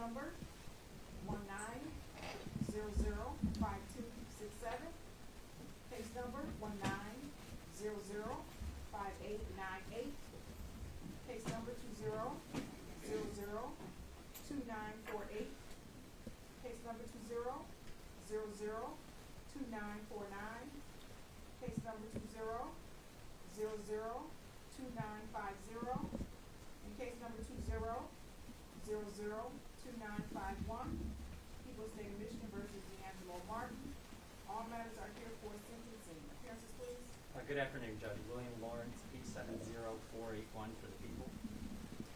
number 19005267. Case number 19005898. Case number 20002948. Case number 20002949. Case number 20002950. And case number 20002951. People of the State of Michigan versus DeAngelo Martin. All matters are here for sentencing. Appearances, please. Good afternoon, Judge. William Lawrence, P70481 for the people.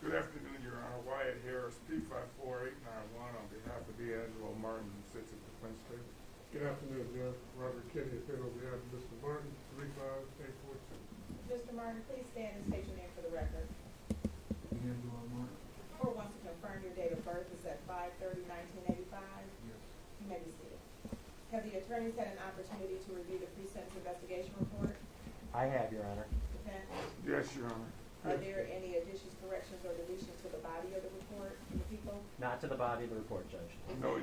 Good afternoon, Your Honor. Wyatt Harris, P54891 on behalf of DeAngelo Martin, who sits at the defense table. Good afternoon, Judge. Robert Kenny, appearing on behalf of Mr. Martin, 35842. Mr. Martin, please stand and state your name for the record. DeAngelo Martin? Or wants to confirm your date of birth is at 5/30/1985. Yes. You may be seated. Have the attorneys had an opportunity to review the pre-sentence investigation report? I have, Your Honor. Defense? Yes, Your Honor. Are there any additions, corrections, or deletions to the body of the report from the people? Not to the body of the report, Judge. No,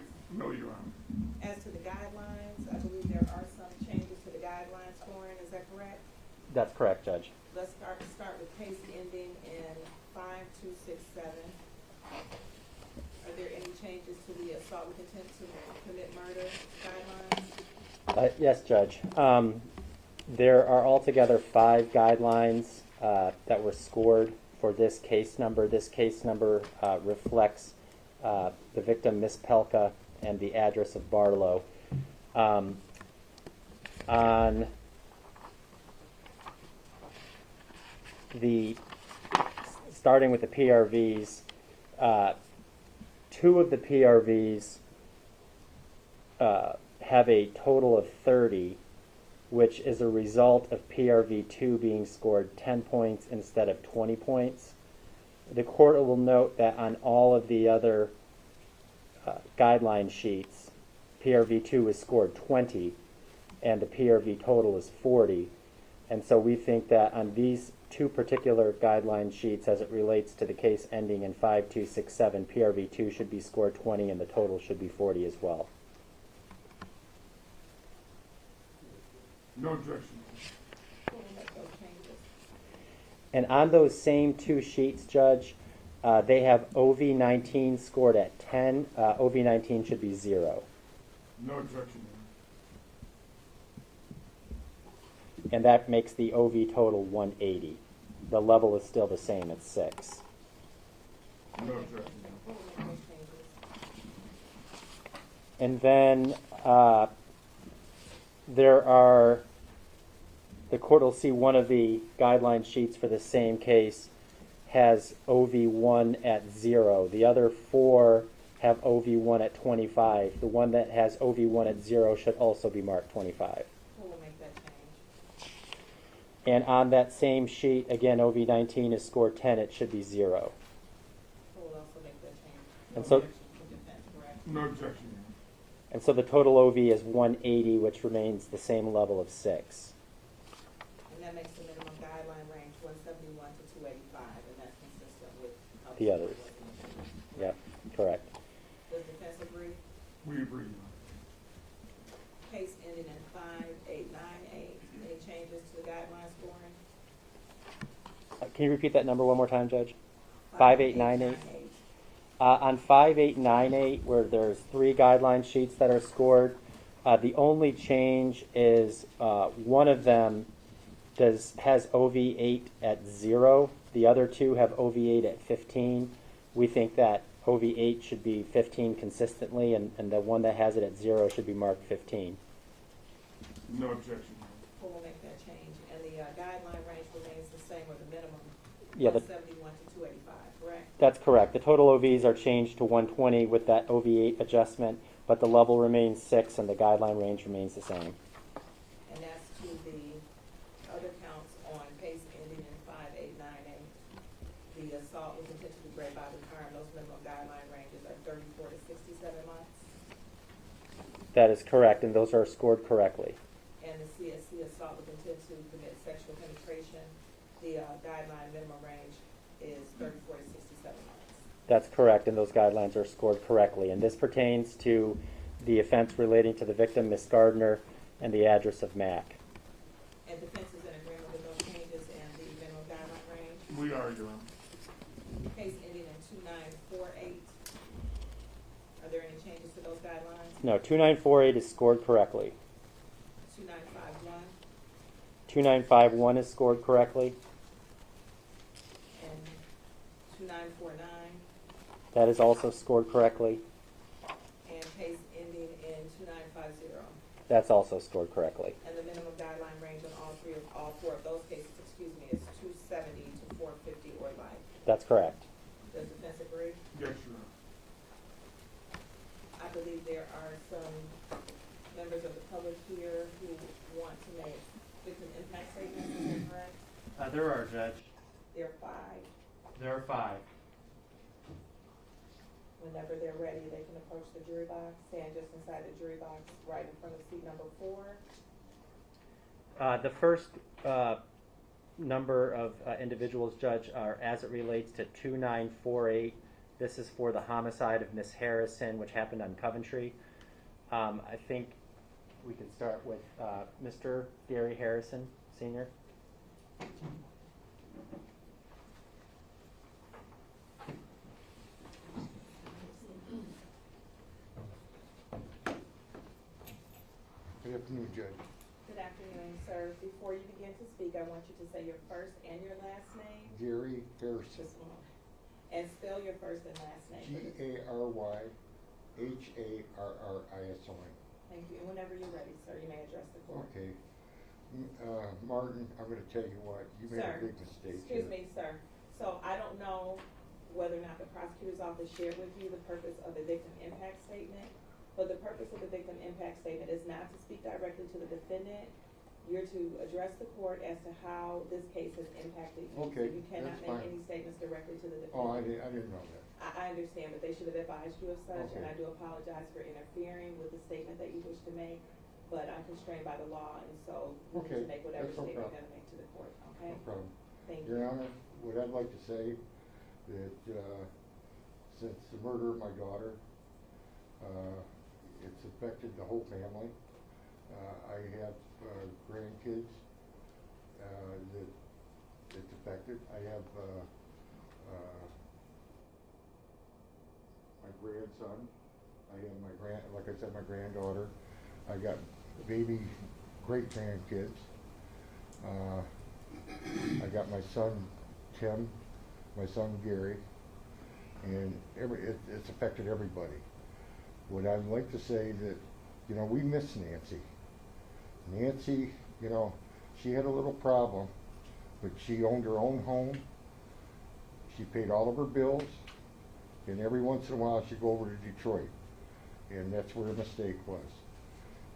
Your Honor. As to the guidelines, I believe there are some changes to the guidelines scoring, is that correct? That's correct, Judge. Let's start with case ending in 5267. Are there any changes to the assault with intent to commit murder guidelines? Yes, Judge. There are altogether 5 guidelines that were scored for this case number. This case number reflects the victim, Miss Pelka, and the address of Barlow. Starting with the PRVs, 2 of the PRVs have a total of 30, which is a result of PRV 2 being scored 10 points instead of 20 points. The court will note that on all of the other guideline sheets, PRV 2 is scored 20, and the PRV total is 40. And so we think that on these 2 particular guideline sheets, as it relates to the case ending in 5267, PRV 2 should be scored 20, and the total should be 40 as well. No objection. Who will make those changes? And on those same 2 sheets, Judge, they have OV19 scored at 10. OV19 should be 0. No objection, Your And that makes the OV total 180. The level is still the same at 6. Honor. No objection, Your Who will make those changes? And then the court will see one of the guideline sheets for the same case has OV1 at 0. The other 4 have OV1 at 25. The one that has OV1 at 0 should also be marked 25. Who will make that change? And on that same sheet, again, OV19 is scored 10. It should be 0. Who will also make that change? And No so- objection from defense, correct? Honor. No objection, Your Honor. And so the total OV is 180, which remains the same level of 6. And that makes the minimum guideline range 171 to 285, and that's consistent with how The score others. was initially. Yep, correct. Does defense agree? We agree, Your Honor. Case ending in 5898. Any changes to the guideline scoring? Can you repeat that number one more time, Judge? 5898. 5898. On 5898, where there's 3 guideline sheets that are scored, the only change is one of them has OV8 at 0. The other 2 have OV8 at 15. We think that OV8 should be 15 consistently, and the one that has it at 0 should be marked 15. No objection, Your Honor. Who will make that change? And the guideline range remains the same, or the minimum? Yeah, 171 to 285, correct? That's correct. The total OVs are changed to 120 with that OV8 adjustment, but the level remains 6 and the guideline range remains the same. And that's to the other counts on case ending in 5898. The assault with intent to do great bodily harm, those minimum guideline ranges are 34 to 67 months. That is correct, and those are scored correctly. And the CSC assault with intent to commit sexual penetration, the guideline minimum range is 34 to 67 months. That's correct, and those guidelines are scored correctly. And this pertains to the offense relating to the victim, Miss Gardner, and the address of Mac. And defense is in agreement with those changes and the minimum guideline range. We are, Your Honor. Case ending in 2948. Are there any changes to those guidelines? No, 2948 is scored correctly. 2951 2951 is scored correctly. and 2949. That is also scored correctly. And case ending in 2950. That's also scored correctly. And the minimum guideline range on all four of those cases, is 270 to 450 or life. That's correct. Does defense agree? Yes, Your Honor. I believe there are some members of the public here who want to make victim impact statements, is that correct? There are, Judge. There are 5. There are 5. Whenever they're ready, they can approach the jury box, stand just inside the jury box, right in front of seat number 4. The first number of individuals, Judge, are as it relates to 2948. This is for the homicide of Miss Harrison, which happened on Coventry. I think we can start with Mr. Gary Harrison, Sr. Good afternoon, Judge. Good afternoon, sir. Before you begin to speak, I want you to say your first and your last name. Gary Harrison. Just one. And spell your first and last name. GaryHarrison. Thank you. And whenever you're ready, sir, you may address the court. Okay. Martin, I'm going to tell you what, you made a big mistake. Excuse me, sir. So I don't know whether or not the prosecutor's office shared with you the purpose of the victim impact statement, but the purpose of the victim impact statement is not to speak directly to the defendant. You're to address the court as to how this case has impacted you. Okay, So you cannot that's make fine. any statements directly to the defendant. Oh, I didn't know that. I understand, but they should have advised you of such, and Okay. I do apologize for interfering with the statement that you wish to make, but I'm constrained by the law, and so you need Okay, to make whatever that's no statement you're problem. gonna make to the court, okay? No problem. Thank you. Your Honor, what I'd like to say, that since the murder of my daughter, it's affected the whole family. I have grandkids that it's affected. I have my grandson. I have like I said, my granddaughter. I got baby great grandkids. I got my son Tim, my son Gary, and it's affected everybody. What I'd like to say that, we miss Nancy. Nancy, she had a little problem, but she owned her own home. She paid all of her bills, and every once in a while she'd go over to Detroit, and that's where the mistake was.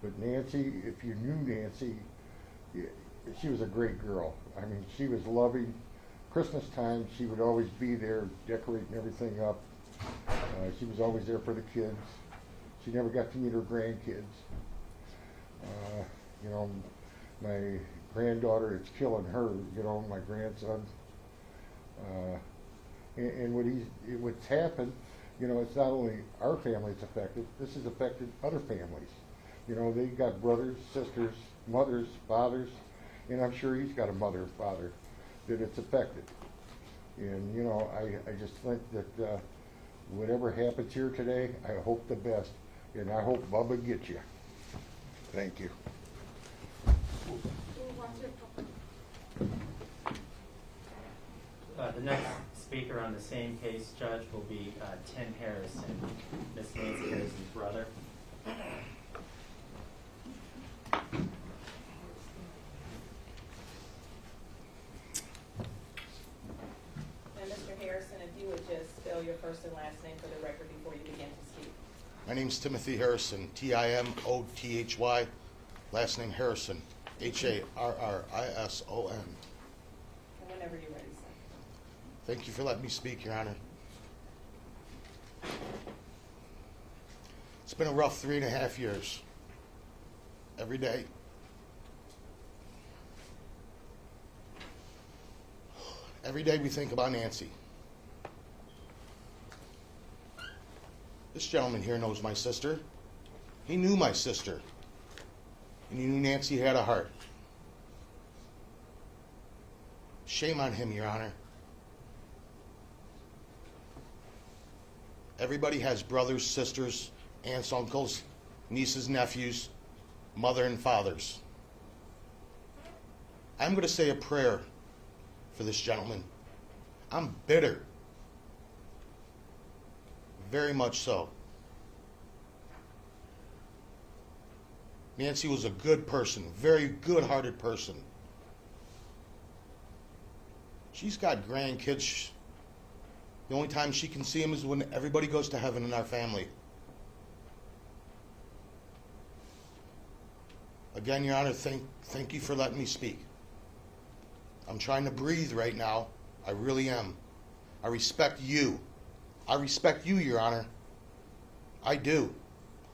But Nancy, if you knew Nancy, she was a great girl. I mean, she was loving. Christmas time, she would always be there decorating everything up. She was always there for the kids. She never got to meet her grandkids. My granddaughter, it's killing her, my grandson. And what's happened, it's not only our family that's affected, this has affected other families. They got brothers, sisters, mothers, fathers, and I'm sure he's got a mother and father that it's affected. And, I just think that whatever happens here today, I hope the best. And I hope Bubba gets you. Thank you. The next speaker on the same case, Judge, will be Tim Harrison, Miss Nancy Harrison's brother. And Mr. Harrison, if you would just spell your first and last name for the record before you begin to speak. My name's Timothy Harrison, Timothy. Last name Harrison, Harrison. And whenever you're ready, sir. Thank you for letting me speak, Your Honor. It's been a rough 3.5 years. Every day. Every day we think about Nancy. This gentleman here knows my sister. He knew my sister. And he knew Nancy had a heart. Shame on him, Your Honor. Everybody has brothers, sisters, aunts, uncles, nieces, nephews, mother and fathers. I'm going to say a prayer for this gentleman. I'm bitter. Very much so. Nancy was a good person, very good-hearted person. She's got grandkids. The only time she can see them is when everybody goes to heaven in our family. Again, Your Honor, thank you for letting me speak. I'm trying to breathe right now. I really am. I respect you. I respect you, Your Honor. I do.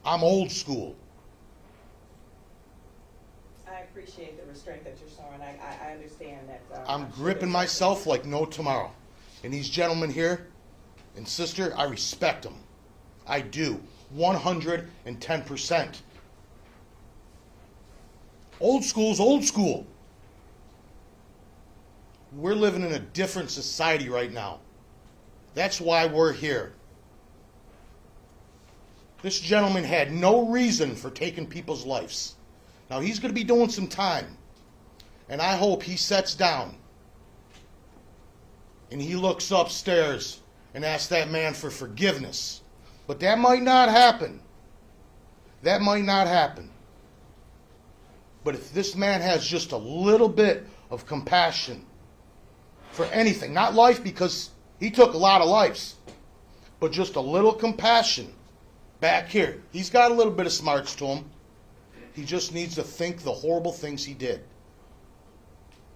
I'm old school. I appreciate the restraint that you're showing. I understand that. I'm gripping myself like no tomorrow. And these gentlemen here and sister, I respect them. I do. 110%. Old school's old school. We're living in a different society right now. That's why we're here. This gentleman had no reason for taking people's lives. Now he's going to be doing some time. And I hope he sits down and he looks upstairs and asks that man for forgiveness. But that might not happen. That might not happen. But if this man has just a little bit of compassion for anything, not life because he took a lot of lives, but just a little compassion back here. He's got a little bit of smarts to him. He just needs to think the horrible things he did.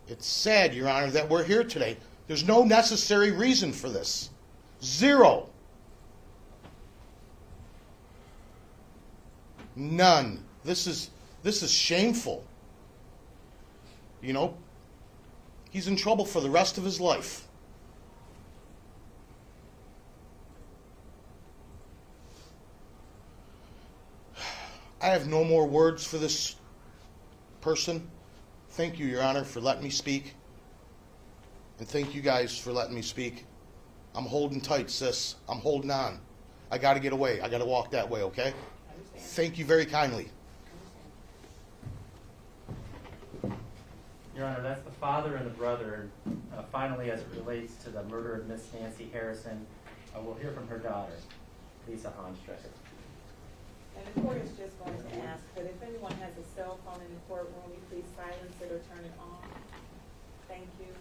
It's sad, Your Honor, that we're here today. There's no necessary reason for this. Zero. None. This is shameful. You know, he's in trouble for the rest of his life. I have no more words for this person. Thank you, Your Honor, for letting me speak. And thank you guys for letting me speak. I'm holding tight, sis. I'm holding on. I got to get away. I got to walk that way, okay? Thank you very kindly. Your Honor, that's the father and the brother. Finally, as it relates to the murder of Miss Nancy Harrison, we'll hear from her daughter, Lisa Honstrecker. And the court is just going to ask that if anyone has a cell phone in the courtroom, you please silence it or turn it on. Thank you.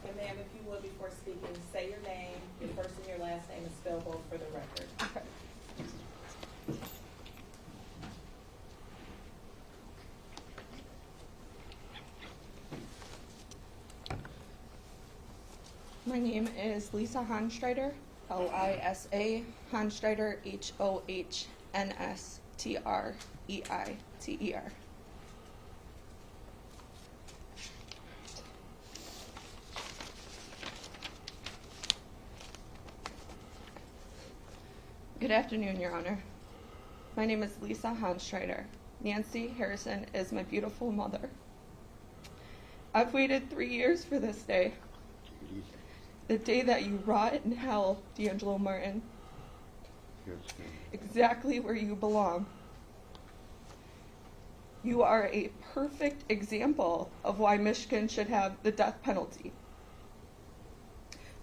And ma'am, if you would, before speaking, say your name, your first and your last name, and spell both for the record. Okay. My name is Lisa Honstreiter, Lisa Honstreiter, Hohnstreiter. Good afternoon, Your Honor. My name is Lisa Honstreiter. Nancy Harrison is my beautiful mother. I've waited 3 years for this day. The day that you rot in hell, DeAngelo Martin. Exactly where you belong. You are a perfect example of why Michigan should have the death penalty.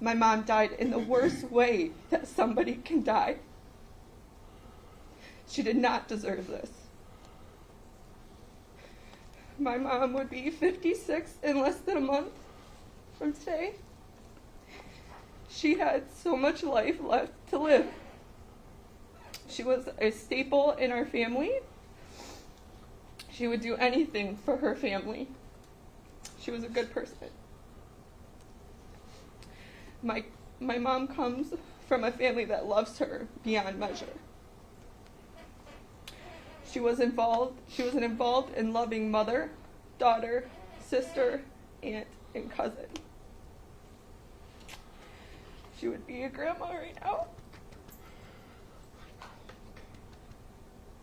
My mom died in the worst way that somebody can die. She did not deserve this. My mom would be 56 in less than a month from today. She had so much life left to live. She was a staple in our family. She would do anything for her family. She was a good person. My mom comes from a family that loves her beyond measure. She was an involved and loving mother, daughter, sister, aunt, and cousin. She would be a grandma right now.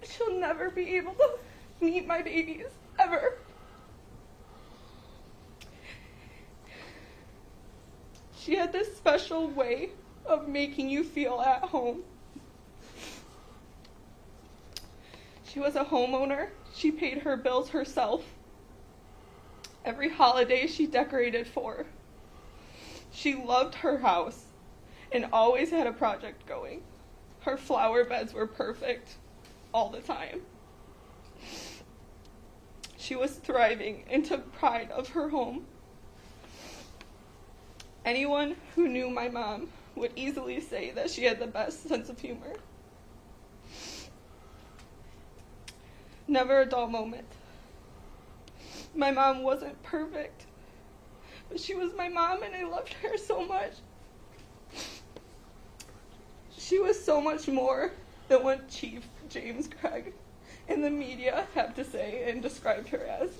She'll never be able to meet my babies, ever. She had this special way of making you feel at home. She was a homeowner. She paid her bills herself. Every holiday she decorated for. She loved her house and always had a project going. Her flower beds were perfect all the time. She was thriving and took pride of her home. Anyone who knew my mom would easily say that she had the best sense of humor. Never a dull moment. My mom wasn't perfect, but she was my mom and I loved her so much. She was so much more than what Chief James Craig and the media have to say and described her as.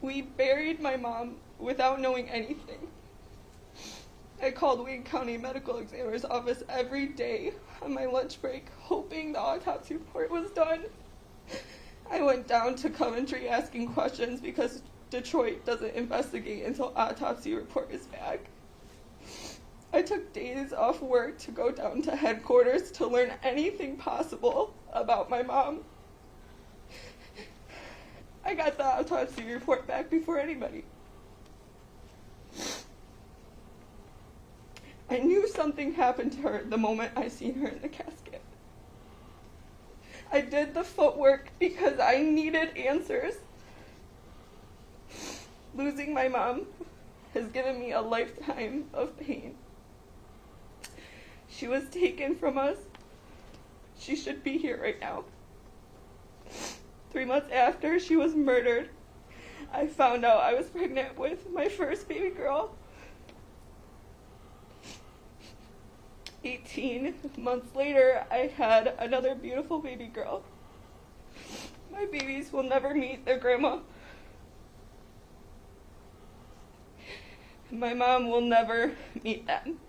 We buried my mom without knowing anything. I called Wayne County Medical Examiner's office every day on my lunch break, hoping the autopsy report was done. I went down to Coventry asking questions because Detroit doesn't investigate until autopsy report is back. I took days off work to go down to headquarters to learn anything possible about my mom. I got the autopsy report back before anybody. I knew something happened to her the moment I seen her in the casket. I did the footwork because I needed answers. Losing my mom has given me a lifetime of pain. She was taken from us. She should be here right now. 3 months after she was murdered, I found out I was pregnant with my first baby girl. 18 months later, I had another beautiful baby girl. My babies will never meet their grandma. My mom will never meet them.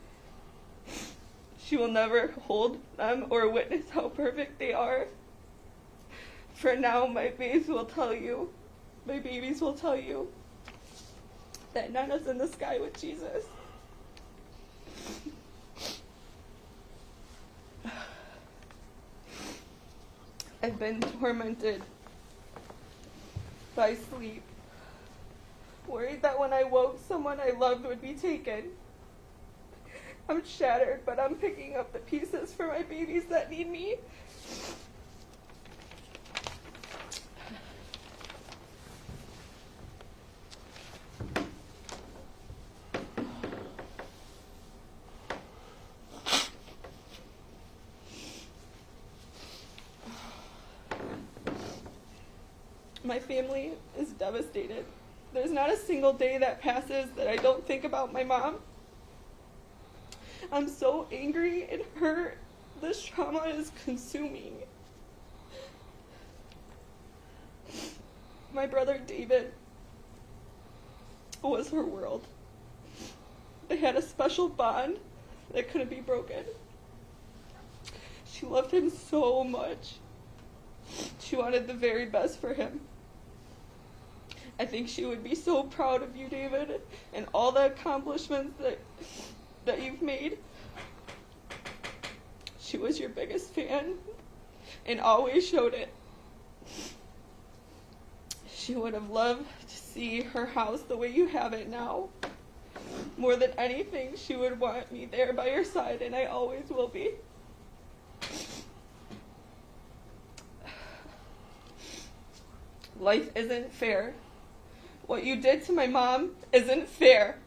She will never hold them or witness how perfect they are. For now, my babies will tell you that Nana's in the sky with Jesus. I've been tormented by sleep, worried that when I woke, someone I loved would be taken. I'm shattered, but I'm picking up the pieces for my babies that need me. My family is devastated. There's not a single day that passes that I don't think about my mom. I'm so angry and hurt. This trauma is consuming. My brother David was her world. They had a special bond that couldn't be broken. She loved him so much. She wanted the very best for him. I think she would be so proud of you, David, and all the accomplishments that you've made. She was your biggest fan and always showed it. She would have loved to see her house the way you have it now. More than anything, she would want me there by your side, and I always will be. Life isn't fair. What you did to my mom isn't fair.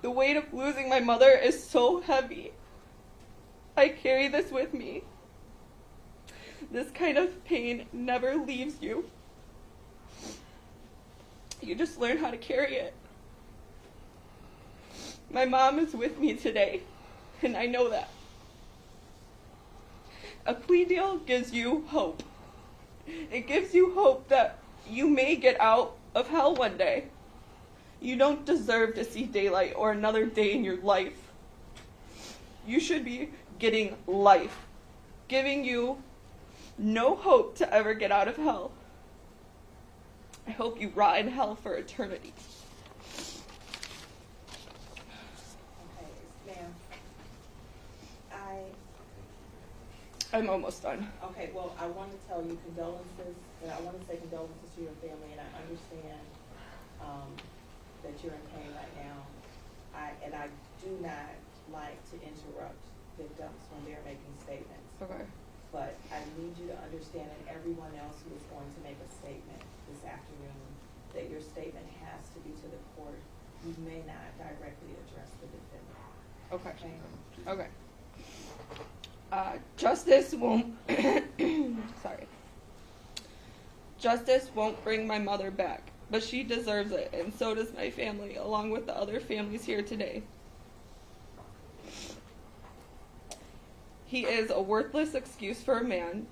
The weight of losing my mother is so heavy. I carry this with me. This kind of pain never leaves you. You just learn how to carry it. My mom is with me today, and I know that. A plea deal gives you hope. It gives you hope that you may get out of hell one day. You don't deserve to see daylight or another day in your life. You should be getting life, giving you no hope to ever get out of hell. I hope you rot in hell for eternity. Okay, ma'am. I'm almost done. Okay, well, I want to tell you condolences, and I want to say condolences to your family, and I understand that you're in pain right now. And I do not like to interrupt victims when they're making statements. Okay. But I need you to understand, and everyone else who is going to make a statement this afternoon, that your statement has to be to the court. You may not directly address the defendant. Okay. Okay? Okay. Justice won't. Sorry. Justice won't bring my mother back, but she deserves it, and so does my family, along with the other families here today. He is a worthless excuse for a man.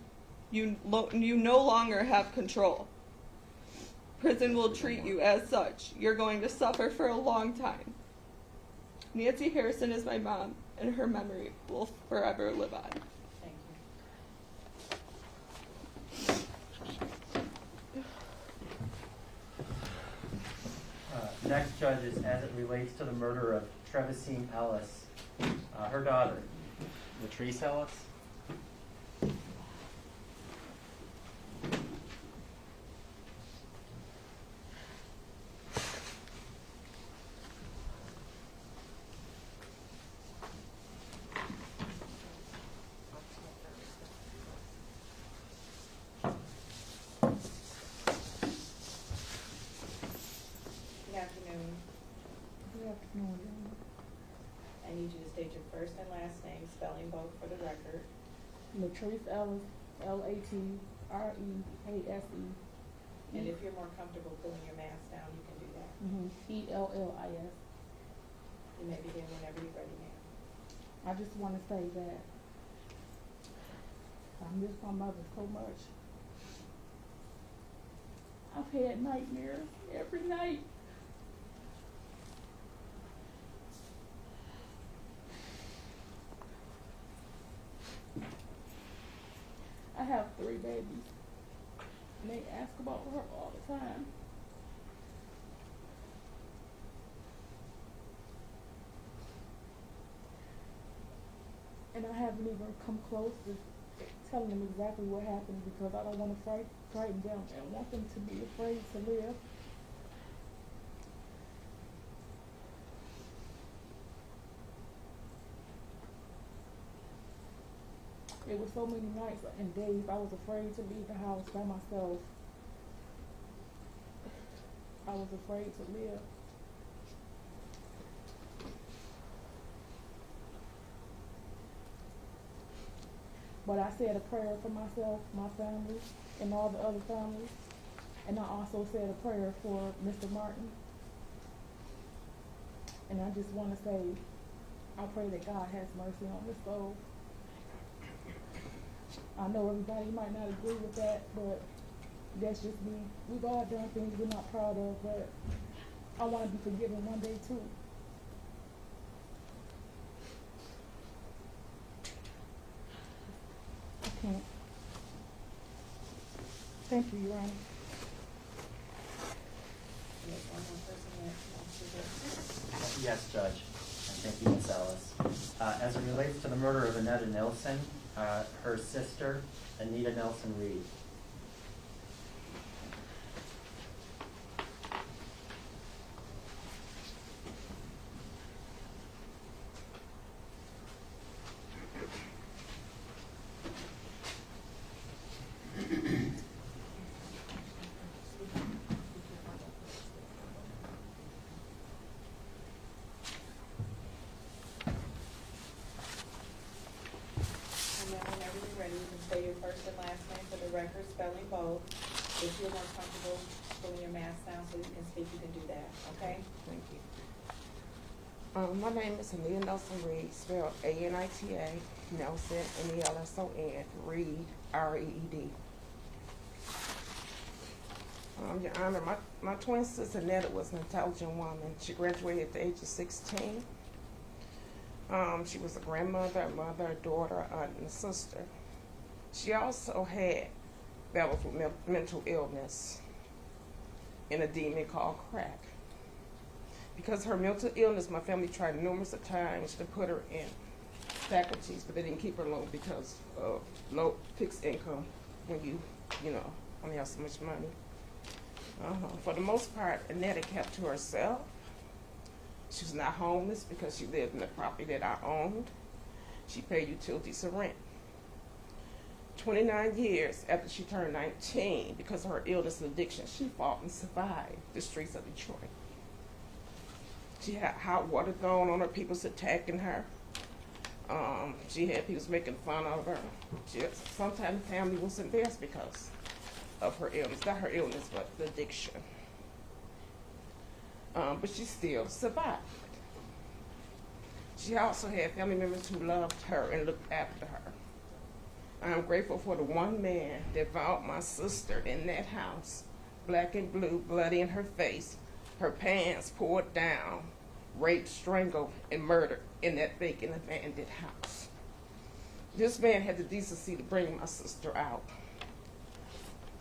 You no longer have control. Prison will treat you as such. You're going to suffer for a long time. Nancy Harrison is my mom, and her memory will forever live on. Thank you. Next, judges, as it relates to the murder of Trevicine Ellis, her daughter, Latrice Ellis. Good afternoon. Good afternoon. I need you to state your first and last name, spelling both for the record. Latrice Ellis, Latriese. And if you're more comfortable pulling your mask down, you can do that. Ellis. You may begin whenever you're ready, ma'am. I just want to say that I miss my mother so much. I've had nightmares every night. I have 3 babies, and they ask about her all the time. And I haven't even come close to telling them exactly what happened because I don't want to frighten them and want them to be afraid to live. It was so many nights and days I was afraid to leave the house by myself. I was afraid to live. But I said a prayer for myself, my family, and all the other families. And I also said a prayer for Mr. Martin. And I just want to say, I pray that God has mercy on his soul. I know everybody might not agree with that, but that's just me. We've all done things we're not proud of, but I want to be forgiven one day too. I can't. Thank you, Your Honor. Yes, one more person that wants to go. Yes, Judge. And thank you, Ms. Ellis. As it relates to the murder of Annetta Nilsson, her sister, Anita Nelson Reed. And then whenever you're ready, you can say your first and last name for the record, spelling both. If you're more comfortable pulling your mask down so you can speak, you can do that, okay? Thank you. My name is Anita Nelson Reed, spelled A-N-I-T-A, Nelson, N-E-L-S-O-N, Reed, R-E-E-D. Your Honor, my twin sister Netta was an intelligent woman. She graduated at the age of 16. She was a grandmother, a mother, a daughter, aunt, and a sister. She also had battled with mental illness and a demon called crack. Because of her mental illness, my family tried numerous times to put her in faculties, but they didn't keep her long because of low fixed income when you only have so much money. For the most part, Annette kept to herself. She was not homeless because she lived in the property that I owned. She paid utilities and rent. 29 years after she turned 19, because of her illness and addiction, she fought and survived the streets of Detroit. She had hot water thrown on her, people was attacking her. She had people making fun of her. Sometimes the family was embarrassed because of her illness, not her illness, but the addiction. But she still survived. She also had family members who loved her and looked after her. I'm grateful for the one man that found my sister in that house, black and blue, bloody in her face, her pants poured down, raped, strangled, and murdered in that vacant, abandoned house. This man had the decency to bring my sister out.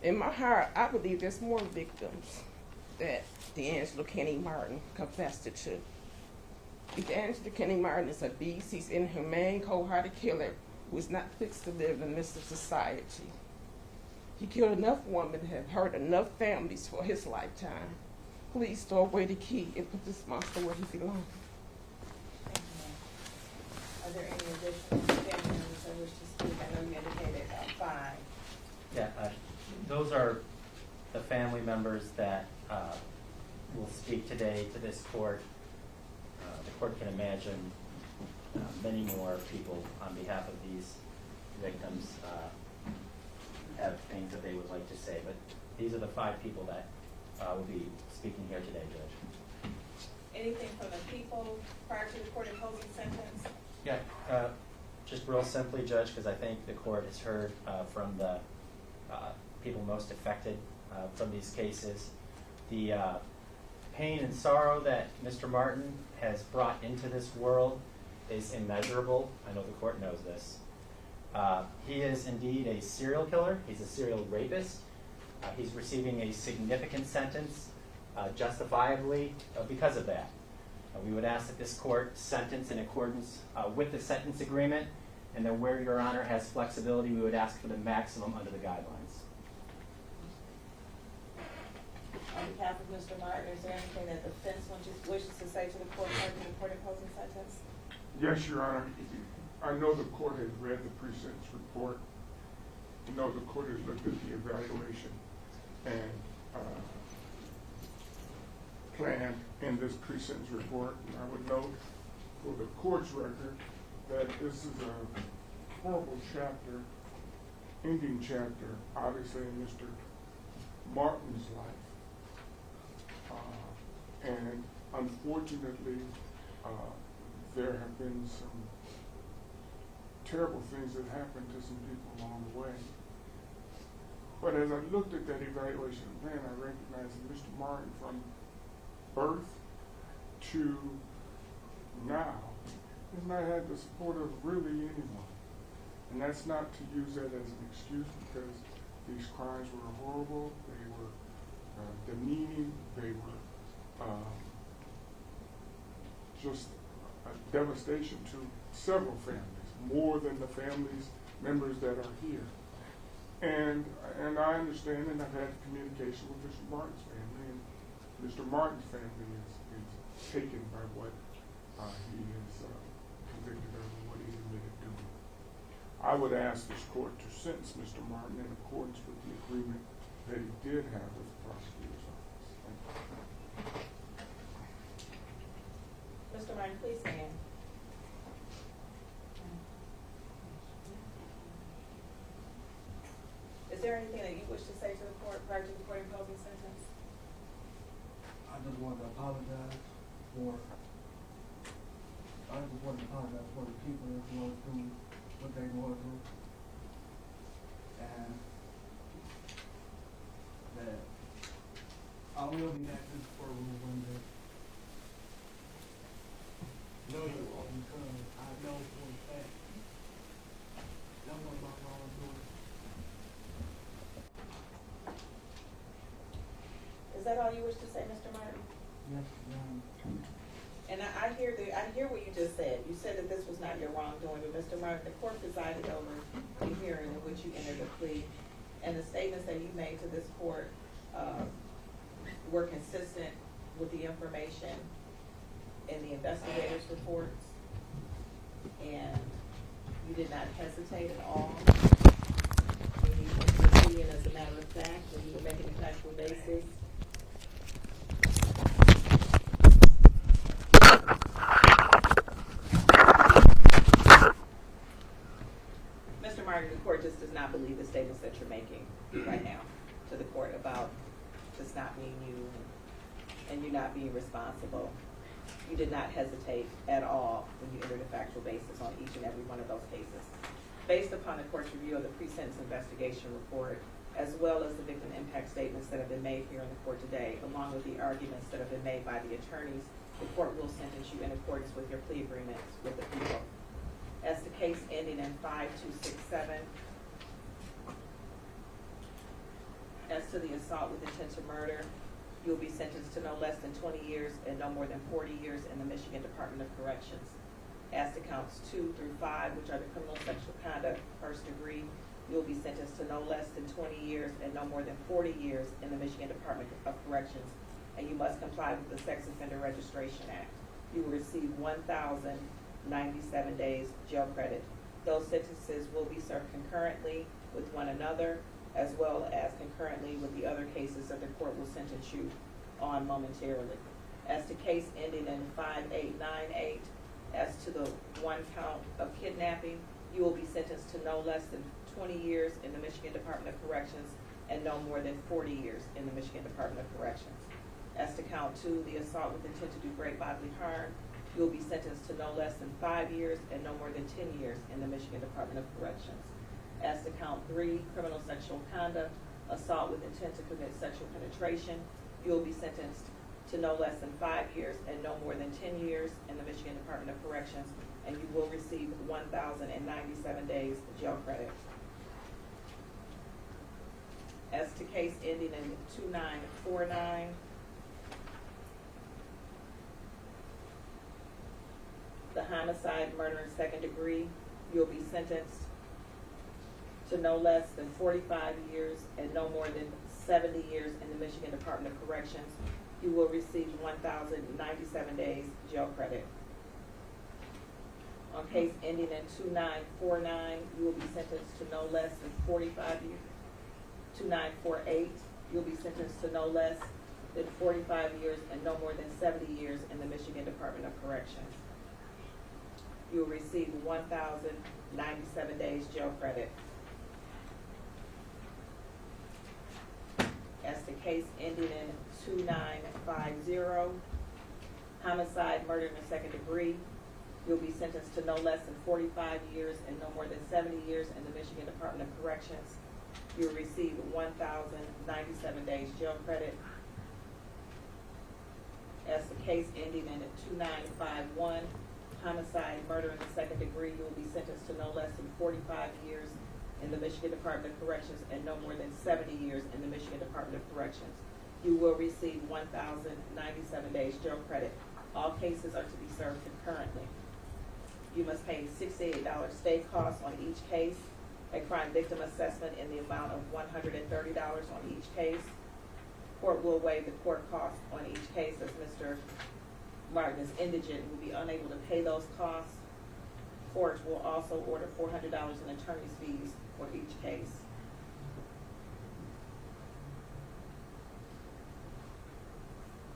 In my heart, I believe there's more victims that DeAngelo Martin confessed it to. DeAngelo Martin is a beast. He's an inhumane, cold-hearted killer who is not fixed to live in the midst of society. He killed enough women and have hurt enough families for his lifetime. Please throw away the key and put this monster where he belongs. Are there any additional family members that wish to speak? I know you indicated 5. Yeah, those are the family members that will speak today to this court. The court can imagine many more people on behalf of these victims have things that they would like to say, but these are the 5 people that will be speaking here today, Judge. Anything from the people prior to the court imposing sentence? Yeah, just real simply, Judge, because I think the court has heard from the people most affected from these cases. The pain and sorrow that Mr. Martin has brought into this world is immeasurable. I know the court knows this. He is indeed a serial killer. He's a serial rapist. He's receiving a significant sentence, justifiably, because of that. We would ask that this court sentence in accordance with the sentence agreement, and then where Your Honor has flexibility, we would ask for the maximum under the guidelines. On behalf of Mr. Martin, is there anything that the defense wishes to say to the court prior to the court imposing sentence? Yes, Your Honor. I know the court has read the pre-sentence report. I know the court has looked at the evaluation and plan in this pre-sentence report. And I would note for the court's record that this is a horrible chapter, ending chapter, obviously in Mr. Martin's life. And unfortunately, there have been some terrible things that happened to some people along the way. But as I looked at that evaluation plan, I recognized that Mr. Martin, from birth to now, has not had the support of really anyone. And that's not to use that as an excuse, because these crimes were horrible, they were demeaning, they were just a devastation to several families, more than the families members that are here. And I understand, and I've had communication with Mr. Martin's family, and Mr. Martin's family is taken by what he is convicted of and what he's admitted doing. I would ask this court to sentence Mr. Martin in accordance with the agreement that he did have with the prosecutor's office. Thank you. Mr. Martin, please stand. Is there anything that you wish to say to the court prior to the court imposing sentence? I just want to apologize for I just want to apologize for the people that's going through what they going through. And that I will be back to the courtroom one day. No, you won't. Because I know for a fact that was my wrongdoing. Is that all you wish to say, Mr. Martin? Yes, ma'am. And I hear what you just said. You said that this was not your wrongdoing, but Mr. Martin, the court presided over the hearing in which you entered a plea, and the statements that you made to this court were consistent with the information in the investigators' reports, and you did not hesitate at all when you entered the plea, and as a matter of fact, when you were making a factual basis. Mr. Martin, the court just does not believe the statements that you're making right now to the court about this not being you and you not being responsible. You did not hesitate at all when you entered a factual basis on each and every one of those cases. Based upon the court's review of the pre-sentence investigation report, as well as the victim impact statements that have been made here in the court today, along with the arguments that have been made by the attorneys, the court will sentence you in accordance with your plea agreements with the people. As the case ending in 5267, as to the assault with intent to murder, you will be sentenced to no less than 20 years and no more than 40 years in the Michigan Department of Corrections. As to counts 2 through 5, which are the criminal sexual conduct first degree, you will be sentenced to no less than 20 years and no more than 40 years in the Michigan Department of Corrections, and you must comply with the Sex Offender Registration Act. You will receive 1,097 days jail credit. Those sentences will be served concurrently with one another, as well as concurrently with the other cases that the court will sentence you on momentarily. As to case ending in 5898, as to the one count of kidnapping, you will be sentenced to no less than 20 years in the Michigan Department of Corrections and no more than 40 years in the Michigan Department of Corrections. As to count 2, the assault with intent to do great bodily harm, you will be sentenced to no less than 5 years and no more than 10 years in the Michigan Department of Corrections. As to count 3, criminal sexual conduct, assault with intent to commit sexual penetration, you will be sentenced to no less than 5 years and no more than 10 years in the Michigan Department of Corrections, and you will receive 1,097 days jail credit. As to case ending in 2949, the homicide, murder, and second degree, you'll be sentenced to no less than 45 years and no more than 70 years in the Michigan Department of Corrections. You will receive 1,097 days jail credit. On case ending in 2949, you will be sentenced to no less than 45 years. 2948, you'll be sentenced to no less than 45 years and no more than 70 years in the Michigan Department of Corrections. You will receive 1,097 days jail credit. As the case ending in 2950, homicide, murder in the second degree, you'll be sentenced to no less than 45 years and no more than 70 years in the Michigan Department of Corrections. You'll receive 1,097 days jail credit. As the case ending in 2951, homicide, murder in the second degree, you will be sentenced to no less than 45 years in the Michigan Department of Corrections and no more than 70 years in the Michigan Department of Corrections. You will receive 1,097 days jail credit. All cases are to be served concurrently. You must pay $68 stay costs on each case, a crime victim assessment in the amount of $130 on each case. Court will waive the court costs on each case as Mr. Martin is indigent and will be unable to pay those costs. Court will also order $400 in attorney's fees for each case.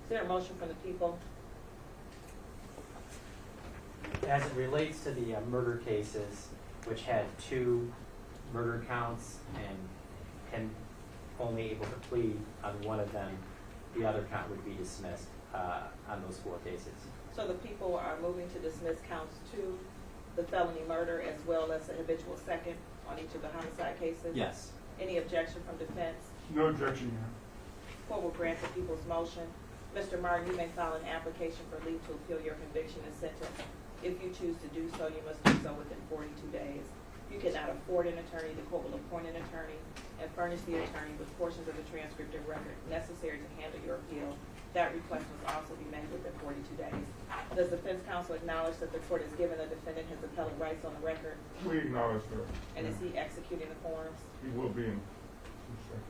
Is there a motion from the people? As it relates to the murder cases, which had 2 murder counts and him only able to plead on one of them, the other count would be dismissed on those 4 cases. So the people are moving to dismiss counts 2, the felony murder, as well as a habitual second on each of the homicide cases? Yes. Any objection from defense? No objection, Your Honor. Court will grant the people's motion. Mr. Martin, you may file an application for leave to appeal your conviction and sentence. If you choose to do so, you must do so within 42 days. If you cannot afford an attorney, the court will appoint an attorney and furnish the attorney with portions of the transcript and record necessary to handle your appeal. That request must also be made within 42 days. Does defense counsel acknowledge that the court has given the defendant his appellate rights on the record? We acknowledge that. And is he executing the forms? He will be in 2 seconds.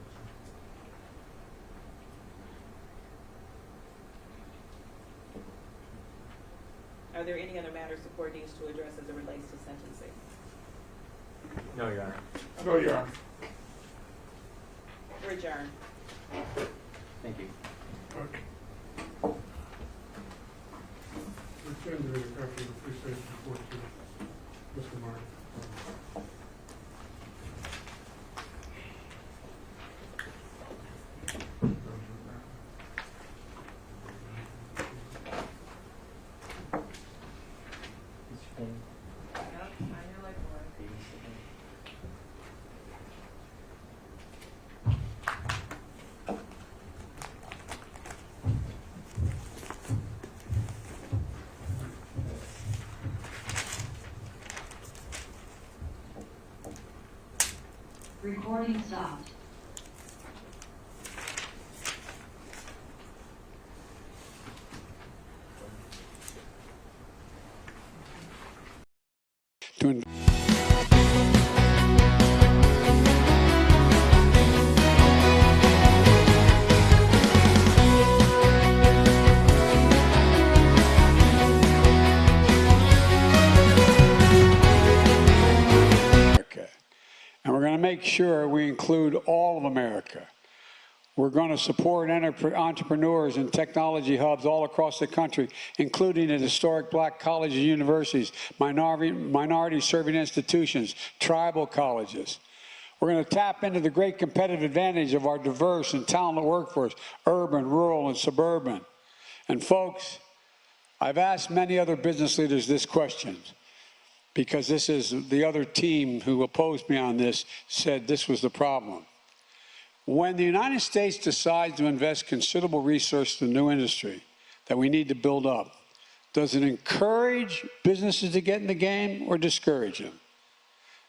Are there any other matters the court needs to address as it relates to sentencing? No, Your Honor. No, Your Honor. We're adjourned. Thank you. Okay. Return to the copy of the pre-session report to Mr. Martin. Recording stopped. And we're going to make sure we include all of America. We're going to support entrepreneurs and technology hubs all across the country, including at historic black colleges and universities, minority-serving institutions, tribal colleges. We're going to tap into the great competitive advantage of our diverse and talented workforce, urban, rural, and suburban. And folks, I've asked many other business leaders this question, because this is the other team who opposed me on this said this was the problem. When the United States decides to invest considerable resources in the new industry that we need to build up, does it encourage businesses to get in the game or discourage them?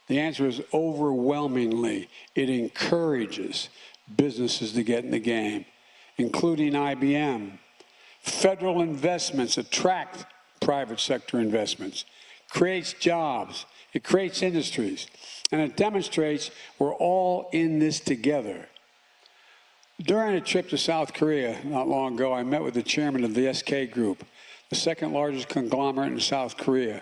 The answer is overwhelmingly, it encourages businesses to get in the game, including IBM. Federal investments attract private sector investments, creates jobs, it creates industries, and it demonstrates we're all in this together. During a trip to South Korea not long ago, I met with the chairman of the SK Group, the second largest conglomerate in South Korea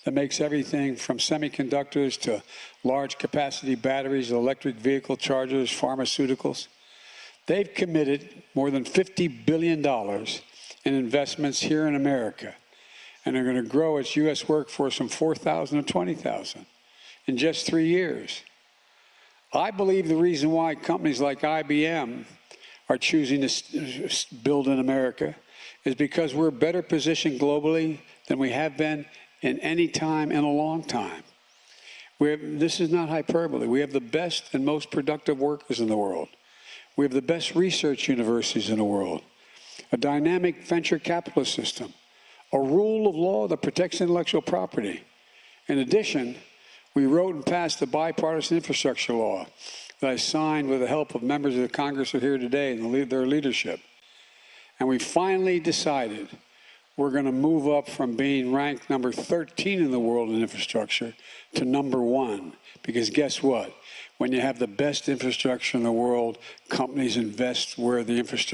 that makes everything from semiconductors to large capacity batteries, electric vehicle chargers, pharmaceuticals. They've committed more than $50 billion in investments here in America, and they're going to grow its U.S. workforce from 4,000 to 20,000 in just 3 years. I believe the reason why companies like IBM are choosing to build in America is because we're better positioned globally than we have been in any time in a long time. This is not hyperbole. We have the best and most productive workers in the world. We have the best research universities in the world, a dynamic venture capitalist system, a rule of law that protects intellectual property. In addition, we wrote and passed the bipartisan infrastructure law that I signed with the help of members of the Congress who are here today and their leadership. And we finally decided we're going to move up from being ranked number 13 in the world in infrastructure to number 1. Because guess what? When you have the best infrastructure in the world, companies invest where the infrastructure